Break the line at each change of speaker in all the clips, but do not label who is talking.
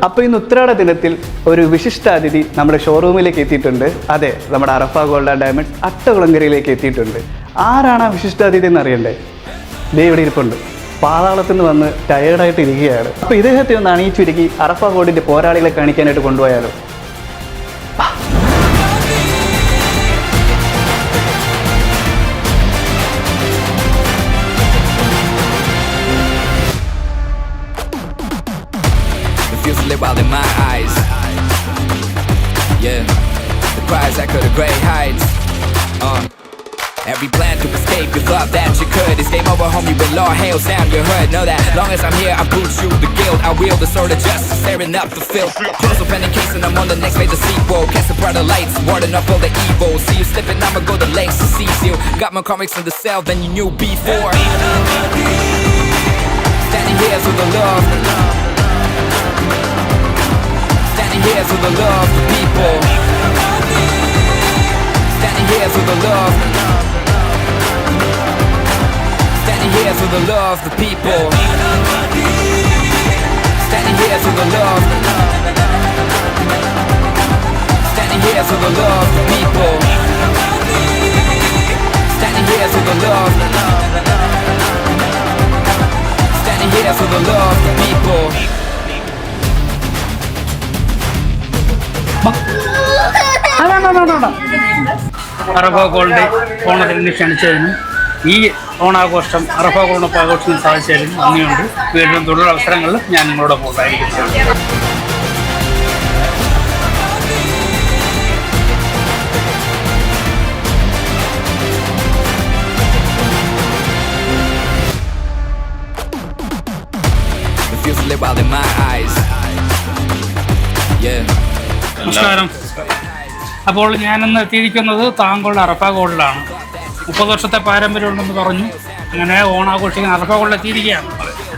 അപ്പോൾ ഇന്ന് ഉത്രാട ദിനത്തിൽ ഒരു വിശിഷ്ട അതിഥി നമ്മുടെ ഷോറൂമിലേക്ക് എത്തിയിട്ടുണ്ട്. അതെ, നമ്മുടെ അറഫ ഗോൾഡ് ആൻഡ് ഡയമണ്ട്സ് അട്ടകുളങ്ങരയിലേക്ക് എത്തിയിട്ടുണ്ട്. ആരാണ് ആ വിശിഷ്ട അതിഥി എന്ന് അറിയണ്ടേ? ദേ ഇവിടെ ഇരിപ്പുണ്ട്. പാതാളത്തിൽ നിന്ന് വന്ന് ടയേർഡായിട്ട് ഇരിക്കുകയാണ്. അപ്പോൾ ഇദ്ദേഹത്തെ ഒന്ന് അണിയിച്ചൊരുക്കി അറഫ ഗോൾഡിൻ്റെ പോരാളികളെ കാണിക്കാനായിട്ട് കൊണ്ടുപോയാലോ?
Live out in my eyes. Yeah, the prize echo the great heights. Every plan to escape, you thought that you could. It's game over, homie, with all hail sound your hood. Know that, long as I'm here, I boot you the guilt. I wield the sword of justice, tearing up the filth. Close up any case and I'm on the next phase of sequel. Cast the brighter lights, warding up all the evil. See you slipping, I'ma go the lengths to seize you. Got my comics in the cell than you knew before. Standing here for the love. Here for the love, the people. Standing here for the love. Standing here for the love, the people. Standing here for the love. Standing here for the love, the people. Standing here for the love. Standing here for the love, the people.
Arafa gold ഓണത്തിന് ക്ഷണിച്ചതിനും ഈ ഓണാഘോഷം അറഫ ഗോൾഡൊപ്പം ആഘോഷിക്കാൻ സാധിച്ചതിനും നന്ദിയുണ്ട്. വീണ്ടും തുടർ അവസരങ്ങളിൽ ഞാൻ നിങ്ങളോടൊപ്പം ഉണ്ടായിരിക്കും. നമസ്കാരം. അപ്പോൾ ഞാനിന്ന് എത്തിയിരിക്കുന്നത് താങ്കളുടെ അറഫ ഗോൾഡിലാണ്. 30 വർഷത്തെ പാരമ്പര്യമുണ്ടെന്ന് പറഞ്ഞു. അങ്ങനെ ഓണാഘോഷിക്കാൻ അറഫ ഗോൾഡിൽ എത്തിയിരിക്കുകയാണ്.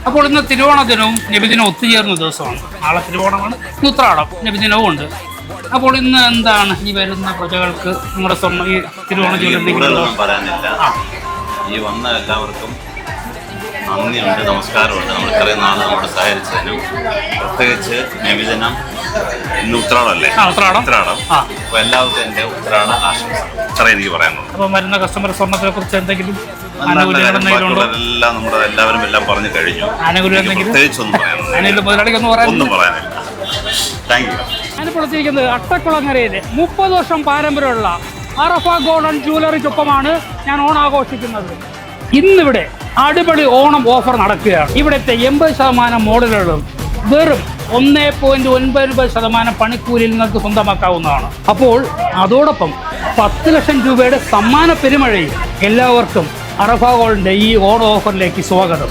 അപ്പോൾ ഇന്ന് തിരുവോണ ദിനവും നബിദിനവും ഒത്തുചേർന്ന ദിവസമാണ്. നാളെ തിരുവോണമാണ്, ഇന്ന് ഉത്രാടം, നബിദിനവും ഉണ്ട്. അപ്പോൾ ഇന്ന് എന്താണ് ഈ വരുന്ന പ്രജകൾക്ക് നിങ്ങളുടെ ഈ തിരുവോണ ജീവിതം
പറയാനില്ല. ഈ വന്ന എല്ലാവർക്കും നന്ദിയുണ്ട്, നമസ്കാരമുണ്ട്. നമ്മൾ ഇത്രയും നാൾ നമ്മളോട് സഹകരിച്ചതിനും പ്രത്യേകിച്ച് നബിദിനം ഇന്ന് ഉത്രാടമല്ലേ? ഉത്രാടം. അപ്പോൾ എല്ലാവർക്കും എൻ്റെ ഉത്രാട ആശംസ. ഇത്രയും എനിക്ക് പറയാനുള്ളൂ.
അപ്പോൾ വരുന്ന കസ്റ്റമർ സ്വർണ്ണത്തെ കുറിച്ച് എന്തെങ്കിലും
എല്ലാം നമ്മുടെ എല്ലാവരും എല്ലാം പറഞ്ഞു കഴിഞ്ഞു. പ്രത്യേകിച്ചൊന്നും പറയാനില്ല, ഒന്നും പറയാനില്ല. Thank you.
ഞാനിപ്പോൾ എത്തിയിരിക്കുന്നത് അട്ടക്കുളങ്ങരയിലെ 30 വർഷം പാരമ്പര്യമുള്ള അറഫ ഗോൾഡ് ആൻഡ് ജ്വല്ലറിക്കൊപ്പമാണ് ഞാൻ ഓണാഘോഷിക്കുന്നത്. ഇന്നിവിടെ അടിപൊളി ഓണം ഓഫർ നടക്കുകയാണ്. ഇവിടുത്തെ 80% മോഡലുകളും വെറും 1.99% പണിക്കൂലിയിൽ നിങ്ങൾക്ക് സ്വന്തമാക്കാവുന്നതാണ്. അപ്പോൾ അതോടൊപ്പം 10 ലക്ഷം രൂപയുടെ സമ്മാന പെരുമഴയും. എല്ലാവർക്കും അറഫ ഗോൾഡിൻ്റെ ഈ ഓണം ഓഫറിലേക്ക് സ്വാഗതം.